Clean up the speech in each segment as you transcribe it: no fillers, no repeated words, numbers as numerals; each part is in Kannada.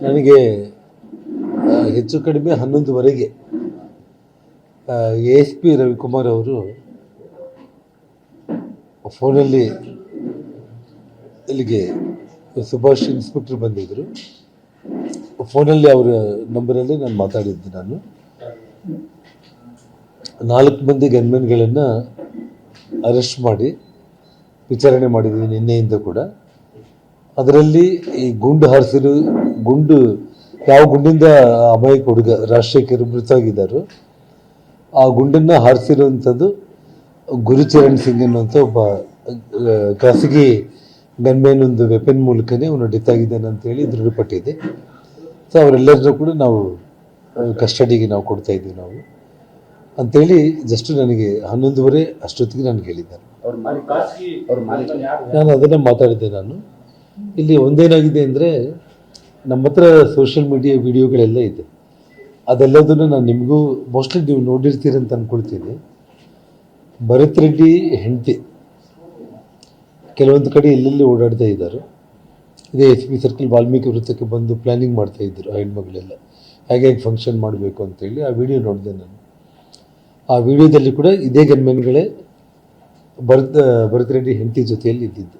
ನನಗೆ ಹೆಚ್ಚು ಕಡಿಮೆ 11:30 ASP ರವಿಕುಮಾರ್ ಅವರು ಫೋನಲ್ಲಿ ಇಲ್ಲಿಗೆ ಸುಭಾಷ್ ಇನ್ಸ್ಪೆಕ್ಟರ್ ಬಂದಿದ್ದರು. ಫೋನಲ್ಲಿ ಅವರ ನಂಬರಲ್ಲಿ ನಾನು ಮಾತಾಡಿದ್ದೆ. ನಾನು 4 ಮಂದಿ ಗನ್ಮೆನ್ಗಳನ್ನು ಅರೆಸ್ಟ್ ಮಾಡಿ ವಿಚಾರಣೆ ಮಾಡಿದ್ದೀವಿ ನಿನ್ನೆಯಿಂದ ಕೂಡ. ಅದರಲ್ಲಿ ಈ ಗುಂಡು ಹಾರಿಸಿರೋ ಯಾವ ಗುಂಡಿಂದ ಅಮಾಯಕ ಹುಡುಗ ರಾಜಶೇಖರ್ ಮೃತವಾಗಿದ್ದಾರೋ ಆ ಗುಂಡನ್ನು ಹಾರಿಸಿರುವಂಥದ್ದು ಗುರುಚರಣ್ ಸಿಂಗ್ ಅನ್ನುವಂಥ ಒಬ್ಬ ಖಾಸಗಿ ಗನ್ಮ್ಯಾನ್ ಒಂದು ವೆಪನ್ ಮೂಲಕನೇ ಅವನು ಡೆತ್ ಆಗಿದ್ದಾನೆ ಅಂತೇಳಿ ದೃಢಪಟ್ಟಿದೆ. ಸೊ ಅವರೆಲ್ಲರನ್ನೂ ಕೂಡ ನಾವು ಕಸ್ಟಡಿಗೆ ನಾವು ಕೊಡ್ತಾ ಇದ್ದೀವಿ ನಾವು ಅಂಥೇಳಿ ಜಸ್ಟ್ ನನಗೆ 11:30 ಅಷ್ಟೊತ್ತಿಗೆ ನನಗೆ ಹೇಳಿದ್ದಾರೆ. ನಾನು ಅದನ್ನು ಮಾತಾಡಿದ್ದೆ. ನಾನು ಇಲ್ಲಿ ಒಂದೇನಾಗಿದೆ ಅಂದರೆ ನಮ್ಮ ಹತ್ರ ಸೋಷಿಯಲ್ ಮೀಡಿಯಾ ವಿಡಿಯೋಗಳೆಲ್ಲ ಇದೆ. ಅದೆಲ್ಲದನ್ನು ನಾನು ನಿಮಗೂ ಮೋಸ್ಟ್ಲಿ ನೀವು ನೋಡಿರ್ತೀರಿ ಅಂತ ಅಂದ್ಕೊಳ್ತೀನಿ. ಭರತ್ ರೆಡ್ಡಿ ಹೆಂಡತಿ ಕೆಲವೊಂದು ಕಡೆ ಎಲ್ಲೆಲ್ಲಿ ಓಡಾಡ್ತಾ ಇದ್ದಾರೆ. ಇದೇ SP ಸರ್ಕಲ್ ವಾಲ್ಮೀಕಿ ವೃತ್ತಕ್ಕೆ ಬಂದು ಪ್ಲ್ಯಾನಿಂಗ್ ಮಾಡ್ತಾಯಿದ್ರು ಆ ಹೆಣ್ಮಗಳೆಲ್ಲ ಹೇಗೆ ಫಂಕ್ಷನ್ ಮಾಡಬೇಕು ಅಂತೇಳಿ. ಆ ವಿಡಿಯೋ ನೋಡಿದೆ ನಾನು. ಆ ವಿಡಿಯೋದಲ್ಲಿ ಕೂಡ ಇದೇ ಗನ್ಮೆನ್ಗಳೇ ಭರತ್ ರೆಡ್ಡಿ ಹೆಂಡತಿ ಜೊತೆಯಲ್ಲಿ ಇದ್ದಿದ್ದು.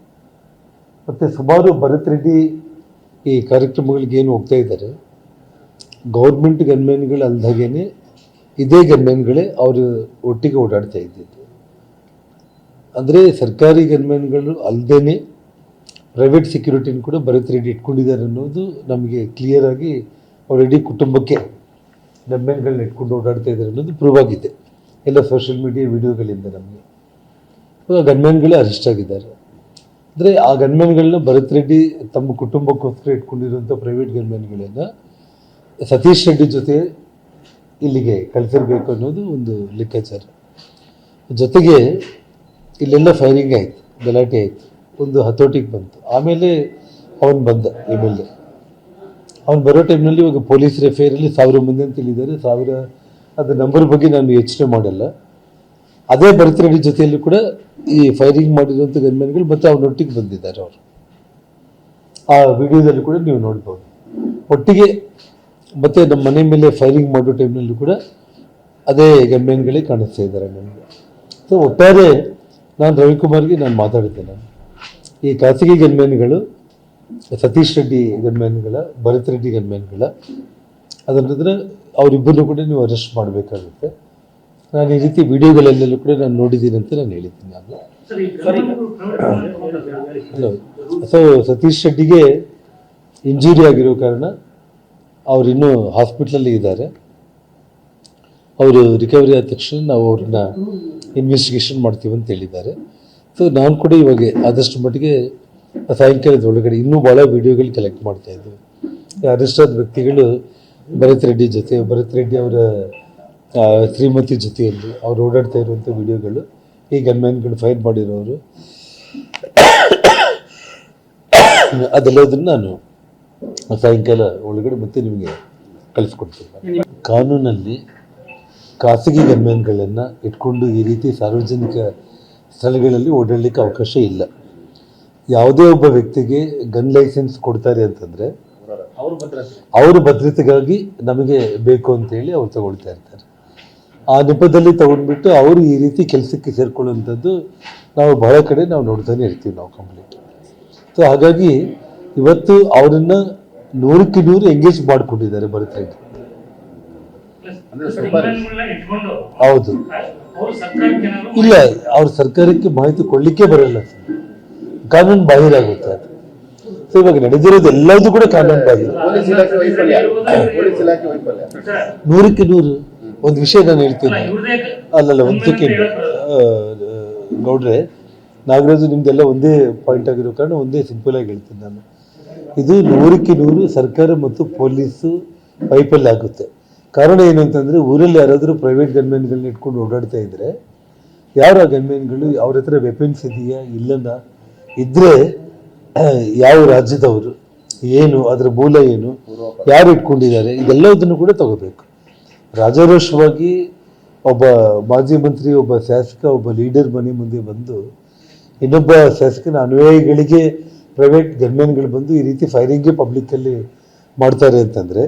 ಮತ್ತು ಸುಮಾರು ಭರತ್ ರೆಡ್ಡಿ ಈ ಕಾರ್ಯಕ್ರಮಗಳಿಗೆ ಏನು ಹೋಗ್ತಾ ಇದ್ದಾರೆ, ಗೌರ್ಮೆಂಟ್ ಗನ್ಮೆನ್ಗಳು ಅಲ್ದಾಗೇನೆ ಇದೇ ಗನ್ಮೆನ್ಗಳೇ ಅವರು ಒಟ್ಟಿಗೆ ಓಡಾಡ್ತಾ ಇದ್ದಿದ್ದು. ಅಂದರೆ ಸರ್ಕಾರಿ ಗನ್ಮೆನ್ಗಳು ಅಲ್ಲದೇ ಪ್ರೈವೇಟ್ ಸೆಕ್ಯೂರಿಟಿನ ಕೂಡ ಭರತ್ ರೆಡ್ಡಿ ಇಟ್ಕೊಂಡಿದ್ದಾರೆ ಅನ್ನೋದು ನಮಗೆ ಕ್ಲಿಯರ್ ಆಗಿ ಅವ್ರ ಇಡೀ ಕುಟುಂಬಕ್ಕೆ ಗನ್ಮೆನ್ಗಳನ್ನ ಇಟ್ಕೊಂಡು ಓಡಾಡ್ತಾ ಇದ್ದಾರೆ ಅನ್ನೋದು ಪ್ರೂವ್ ಆಗಿದೆ ಎಲ್ಲ ಸೋಷಿಯಲ್ ಮೀಡಿಯಾ ವಿಡಿಯೋಗಳಿಂದ. ನಮಗೆ ಗನ್ಮೆನ್ಗಳೇ ಅರೆಸ್ಟ್ ಆಗಿದ್ದಾರೆ. ಅಂದರೆ ಆ ಗನ್ಮೆನ್ಗಳನ್ನ ಭರತ್ ರೆಡ್ಡಿ ತಮ್ಮ ಕುಟುಂಬಕ್ಕೋಸ್ಕರ ಇಟ್ಕೊಂಡಿರುವಂಥ ಪ್ರೈವೇಟ್ ಗನ್ಮೆನ್ಗಳನ್ನು ಸತೀಶ್ ರೆಡ್ಡಿ ಜೊತೆ ಇಲ್ಲಿಗೆ ಕಳಿಸಿರ್ಬೇಕು ಅನ್ನೋದು ಒಂದು ಲೆಕ್ಕಾಚಾರ. ಜೊತೆಗೆ ಇಲ್ಲೆಲ್ಲ ಫೈರಿಂಗ್ ಆಯಿತು, ಗಲಾಟೆ ಆಯಿತು, ಒಂದು ಹತೋಟಿಗೆ ಬಂತು. ಆಮೇಲೆ ಅವನು ಬಂದ MLA. ಅವನು ಬರೋ ಟೈಮ್ನಲ್ಲಿ ಇವಾಗ ಪೊಲೀಸ್ ಎಫ್ಐಆರಲ್ಲಿ 1000 ಮಂದಿ ಅಂತ ಹೇಳಿದ್ದಾರೆ. 1000 ಅದು ನಂಬರ್ ಬಗ್ಗೆ ನಾನು ಯೋಚನೆ ಮಾಡಲ್ಲ. ಅದೇ ಭರತ್ ರೆಡ್ಡಿ ಜೊತೆಯಲ್ಲೂ ಕೂಡ ಈ ಫೈರಿಂಗ್ ಮಾಡಿರುವಂಥ ಗನ್ಮೆನ್ಗಳು ಮತ್ತು ಅವನೊಟ್ಟಿಗೆ ಬಂದಿದ್ದಾರೆ. ಅವರು ಆ ವಿಡಿಯೋದಲ್ಲಿ ಕೂಡ ನೀವು ನೋಡ್ಬೋದು ಒಟ್ಟಿಗೆ. ಮತ್ತು ನಮ್ಮ ಮನೆ ಮೇಲೆ ಫೈರಿಂಗ್ ಮಾಡೋ ಟೈಮ್ನಲ್ಲೂ ಕೂಡ ಅದೇ ಗನ್ಮೆನ್ಗಳೇ ಕಾಣಿಸ್ತಾ ಇದ್ದಾರೆ ನನಗೆ. ಸೊ ಒಟ್ಟಾರೆ ನಾನು ರವಿಕುಮಾರ್ಗೆ ನಾನು ಮಾತಾಡಿದ್ದೆ. ನಾನು ಈ ಖಾಸಗಿ ಗನ್ಮೆನ್ಗಳು ಸತೀಶ್ ರೆಡ್ಡಿ ಗನ್ಮೆನ್ಗಳ, ಭರತ್ ರೆಡ್ಡಿ ಗನ್ಮೆನ್ಗಳ, ಅದರಂದ್ರೆ ಅವರಿಬ್ಬರನ್ನು ಕೂಡ ನೀವು ಅರೆಸ್ಟ್ ಮಾಡಬೇಕಾಗುತ್ತೆ. ನಾನು ಈ ರೀತಿ ವಿಡಿಯೋಗಳಲ್ಲೆಲ್ಲೂ ಕೂಡ ನಾನು ನೋಡಿದ್ದೀನಿ ಅಂತ ನಾನು ಹೇಳಿದ್ದೀನಿ. ನಾನು ಹಲೋ. ಸೊ ಸತೀಶ್ ರೆಡ್ಡಿಗೆ ಇಂಜುರಿ ಆಗಿರೋ ಕಾರಣ ಅವರಿನ್ನೂ ಹಾಸ್ಪಿಟ್ಲಲ್ಲಿ ಇದ್ದಾರೆ. ಅವರು ರಿಕವರಿ ಆದ ತಕ್ಷಣ ನಾವು ಅವ್ರನ್ನ ಇನ್ವೆಸ್ಟಿಗೇಷನ್ ಮಾಡ್ತೀವಿ ಅಂತ ಹೇಳಿದ್ದಾರೆ. ಸೊ ನಾನು ಕೂಡ ಇವಾಗ ಆದಷ್ಟು ಮಟ್ಟಿಗೆ ಸಾಯಂಕಾಲದ ಒಳಗಡೆ ಇನ್ನೂ ಭಾಳ ವಿಡಿಯೋಗಳು ಕಲೆಕ್ಟ್ ಮಾಡ್ತಾ ಇದ್ದೀವಿ. ಅರೆಸ್ಟ್ ಆದ ವ್ಯಕ್ತಿಗಳು ಭರತ್ ರೆಡ್ಡಿ ಜೊತೆ, ಭರತ್ ರೆಡ್ಡಿ ಅವರ ಶ್ರೀಮತಿ ಜೊತೆಯಲ್ಲಿ ಅವ್ರು ಓಡಾಡ್ತಾ ಇರುವಂಥ ವಿಡಿಯೋಗಳು, ಈ ಗನ್ಮ್ಯಾನ್ಗಳು ಫೈರ್ ಮಾಡಿರೋರು, ಅದೆಲ್ಲದನ್ನು ನಾನು ಸಾಯಂಕಾಲ ಒಳಗಡೆ ಮತ್ತೆ ನಿಮಗೆ ಕಳಿಸ್ಕೊಡ್ತೀನಿ. ಕಾನೂನಲ್ಲಿ ಖಾಸಗಿ ಗನ್ಮ್ಯಾನ್ಗಳನ್ನು ಇಟ್ಕೊಂಡು ಈ ರೀತಿ ಸಾರ್ವಜನಿಕ ಸ್ಥಳಗಳಲ್ಲಿ ಓಡಾಡಲಿಕ್ಕೆ ಅವಕಾಶ ಇಲ್ಲ. ಯಾವುದೇ ಒಬ್ಬ ವ್ಯಕ್ತಿಗೆ ಗನ್ ಲೈಸೆನ್ಸ್ ಕೊಡ್ತಾರೆ ಅಂತಂದರೆ ಅವ್ರ ಭದ್ರತೆಗಾಗಿ ನಮಗೆ ಬೇಕು ಅಂತೇಳಿ ಅವ್ರು ತಗೊಳ್ತಾ ಇರ್ತಾರೆ. ಆ ನೆಪದಲ್ಲಿ ತಗೊಂಡ್ಬಿಟ್ಟು ಅವರು ಈ ರೀತಿ ಕೆಲಸಕ್ಕೆ ಸೇರ್ಕೊಳ್ಳುವಂಥದ್ದು ನಾವು ಬಹಳ ಕಡೆ ನಾವು ನೋಡ್ತಾನೆ ಇರ್ತೀವಿ ನಾವು ಕಂಪ್ಲೀಟ್. ಸೊ ಹಾಗಾಗಿ ಇವತ್ತು ಅವರನ್ನು 100ಕ್ಕೆ 100 ಎಂಗೇಜ್ ಮಾಡಿಕೊಂಡಿದ್ದಾರೆ ಭರತ್ ರೆಡ್ಡಿ. ಹೌದು, ಇಲ್ಲ ಅವ್ರ ಸರ್ಕಾರಕ್ಕೆ ಮಾಹಿತಿ ಕೊಡ್ಲಿಕ್ಕೆ ಬರಲ್ಲ, ಕಾನೂನು ಬಾಹಿರ ಆಗುತ್ತೆ ಅದು. ಸೊ ಇವಾಗ ನಡೆದಿರೋದು ಎಲ್ಲದೂ ಕೂಡ ಕಾನೂನು ಬಾಹಿರ. 100ಕ್ಕೆ 100 ಒಂದು ವಿಷಯ ನಾನು ಹೇಳ್ತೀನಿ. ಅಲ್ಲಲ್ಲ, ಒಂದು ಸೆಕೆಂಡ್ ಗೌಡ್ರೆ, ನಾಗರಾಜು ನಿಮ್ದೆಲ್ಲ ಒಂದೇ ಪಾಯಿಂಟ್ ಆಗಿರೋ ಕಾರಣ ಒಂದೇ ಸಿಂಪಲ್ ಆಗಿ ಹೇಳ್ತೀನಿ ನಾನು. ಇದು 100ಕ್ಕೆ 100 ಸರ್ಕಾರ ಮತ್ತು ಪೊಲೀಸು ವೈಫಲ್ಯ ಆಗುತ್ತೆ. ಕಾರಣ ಏನು ಅಂತಂದರೆ, ಊರಲ್ಲಿ ಯಾರಾದರೂ ಪ್ರೈವೇಟ್ ಗನ್ಮ್ಯಾನ್ಗಳನ್ನ ಇಟ್ಕೊಂಡು ಓಡಾಡ್ತಾ ಇದ್ದರೆ ಯಾರು ಆ ಗನ್ಮ್ಯಾನ್ಗಳು, ಅವ್ರ ಹತ್ರ ವೆಪನ್ಸ್ ಇದೆಯಾ ಇಲ್ಲನ, ಇದ್ದರೆ ಯಾವ ರಾಜ್ಯದವರು, ಏನು ಅದರ ಮೂಲ ಏನು, ಯಾರು ಇಟ್ಕೊಂಡಿದ್ದಾರೆ, ಇದೆಲ್ಲದನ್ನು ಕೂಡ ತಗೋಬೇಕು. ರಾಜಾರೋಷವಾಗಿ ಒಬ್ಬ ಮಾಜಿ ಮಂತ್ರಿ, ಒಬ್ಬ ಶಾಸಕ, ಒಬ್ಬ ಲೀಡರ್ ಮನೆ ಮುಂದೆ ಬಂದು ಇನ್ನೊಬ್ಬ ಶಾಸಕನ ಅನುಯಾಯಿಗಳಿಗೆ ಪ್ರೈವೇಟ್ ಗನ್ಮ್ಯಾನ್ಗಳು ಬಂದು ಈ ರೀತಿ ಫೈರಿಂಗ್ಗೆ ಪಬ್ಲಿಕ್ಕಲ್ಲಿ ಮಾಡ್ತಾರೆ ಅಂತಂದರೆ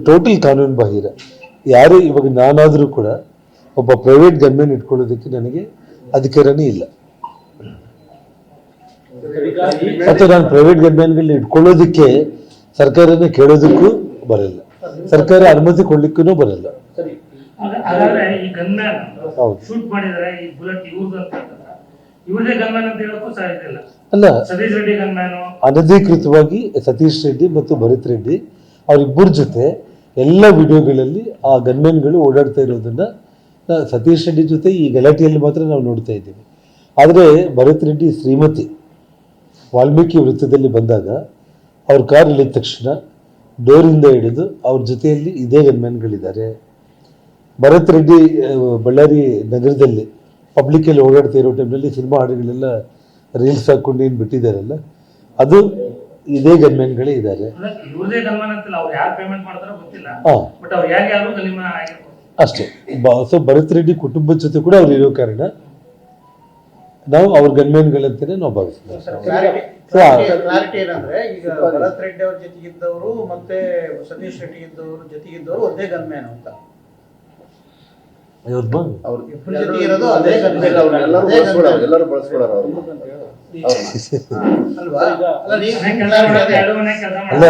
ಟೋಟಲ್ ಕಾನೂನು ಬಾಹಿರ. ಯಾರು ಇವಾಗ ನಾನಾದರೂ ಕೂಡ ಒಬ್ಬ ಪ್ರೈವೇಟ್ ಗನ್ಮ್ಯಾನ್ ಇಟ್ಕೊಳ್ಳೋದಕ್ಕೆ ನನಗೆ ಅಧಿಕಾರನೇ ಇಲ್ಲ, ಮತ್ತು ನಾನು ಪ್ರೈವೇಟ್ ಗನ್ಮ್ಯಾನ್ಗಳನ್ನ ಇಟ್ಕೊಳ್ಳೋದಕ್ಕೆ ಸರ್ಕಾರನೇ ಕೇಳೋದಕ್ಕೂ ಬರಲ್ಲ, ಸರ್ಕಾರ ಅನುಮತಿ ಕೊಡ್ಲಿಕ್ಕೂ ಬರಲ್ಲ. ಹಾಗಾದ್ರೆ ಈ ಗನ್ಮ್ಯಾನ್ ಹೌದು. ಶೂಟ್ ಮಾಡಿದರೆ ಈ ಬುಲೆಟ್ ಇವ್ರದ್ದು ಅಂತ ಇವ್ರದೇ ಗನ್ಮ್ಯಾನ್ ಅಂತ ಹೇಳಕ್ಕೂ ಸಾಧ್ಯ ಇಲ್ಲ. ಅಲ್ಲ, ಸತೀಶ್ ರೆಡ್ಡಿ ಗನ್ಮ್ಯಾನು ಅನಧಿಕೃತವಾಗಿ ಸತೀಶ್ ರೆಡ್ಡಿ ಮತ್ತು ಭರತ್ ರೆಡ್ಡಿ ಅವರಿಬ್ಬರ ಜೊತೆ ಎಲ್ಲ ವಿಡಿಯೋಗಳಲ್ಲಿ ಆ ಗನ್ಮ್ಯಾನ್ಗಳು ಓಡಾಡ್ತಾ ಇರೋದನ್ನ ಸತೀಶ್ ರೆಡ್ಡಿ ಜೊತೆ ಈ ಗಲಾಟೆಯಲ್ಲಿ ಮಾತ್ರ ನಾವು ನೋಡ್ತಾ ಇದ್ದೀವಿ. ಆದರೆ ಭರತ್ ರೆಡ್ಡಿ ಶ್ರೀಮತಿ ವಾಲ್ಮೀಕಿ ವೃತ್ತದಲ್ಲಿ ಬಂದಾಗ ಅವ್ರ ಕಾರ್ ಇಳಿದ ತಕ್ಷಣ ಡೋರಿಂದ ಹಿಡಿದು ಅವ್ರ ಜೊತೆಯಲ್ಲಿ ಇದೇ ಗನ್ಮ್ಯಾನ್ಗಳಿದ್ದಾರೆ. ಭರತ್ ರೆಡ್ಡಿ ಬಳ್ಳಾರಿ ನಗರದಲ್ಲಿ ಪಬ್ಲಿಕ್ಕಲ್ಲಿ ಓಡಾಡ್ತಾ ಇರೋ ಟೈಮ್ನಲ್ಲಿ ಸಿನಿಮಾ ಹಾಡುಗಳೆಲ್ಲ ರೀಲ್ಸ್ ಹಾಕ್ಕೊಂಡು ಏನು ಬಿಟ್ಟಿದ್ದಾರಲ್ಲ, ಅದು ಇದೇ ಗನ್ಮ್ಯಾನ್ಗಳೇ ಇದ್ದಾರೆ. ಇವ್ರದೇ ಗನ್ಮ್ಯಾನ್ ಅಂತಿಲ್ಲ, ಅವ್ರು ಯಾರು ಪೇಮೆಂಟ್ ಮಾಡ್ತಾರೋ ಗೊತ್ತಿಲ್ಲ, ಹಾಂ ಬಟ್ ಅವ್ರು ಯಾರು ಗನ್ಮ್ಯಾನ್ ಆಗಿರ್ಬೋದು ಅಷ್ಟೇ. ಸೊ ಭರತ್ ರೆಡ್ಡಿ ಕುಟುಂಬದ ಜೊತೆ ಕೂಡ ಅವ್ರು ಇರೋ ಕಾರಣ ನಾವು ಅವ್ರ ಗನ್ಮ್ಯಾನ್ಗಳಂತಾನೆ ನಾವು ಭಾವಿಸ್ತೀವಿ. ಕ್ಲಾರಿಟಿ ಏನಂದ್ರೆ, ಈಗ ಭರತ್ ರೆಡ್ಡಿ ಅವ್ರ ಜೊತೆಗಿದ್ದವರು ಮತ್ತೆ ಸತೀಶ್ ರೆಡ್ಡಿ ಜೊತೆಗಿದ್ದವರು ಒಂದೇ ಗನ್ಮ್ಯಾನ್ ಅಂತ ಇಬ್ರ ಜೊತೆ ಇರೋದು ಅದೇ ಗನ್ಮ್ಯಾನ್ ಎಲ್ಲರೂ ಬಳಸ್ಕೊಳ್ಳೋರು ಅವ್ರು ಅಲ್ವಾ? ಅಲ್ಲ, ನೀವು ಎರಡು ಮನೆ ಕೆಲಸ ಅಲ್ಲ,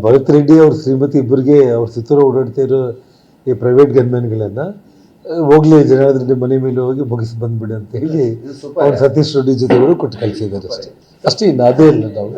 ಭರತ್ ರೆಡ್ಡಿ ಅವ್ರ ಶ್ರೀಮತಿ ಇಬ್ಬರಿಗೆ ಅವ್ರ ಸುತ್ತಲೂ ಓಡಾಡ್ತಾ ಇರೋ ಈ ಪ್ರೈವೇಟ್ ಗನ್ಮ್ಯಾನ್ಗಳನ್ನು ಹೋಗ್ಲಿ ಜನಾರ್ದನ್ ರೆಡ್ಡಿ ಮನೆ ಮೇಲೆ ಹೋಗಿ ಮುಗಿಸಿ ಬಂದ್ಬಿಡಿ ಅಂತ ಹೇಳಿ ಅವ್ರು ಸತೀಶ್ ರೆಡ್ಡಿ ಜೊತೆಗಳು ಕೊಟ್ಟು ಕಳಿಸಿದ್ದಾರೆ ಅಷ್ಟೇ. ಇನ್ನು ಅದೇ ಇಲ್ಲ ನಾವು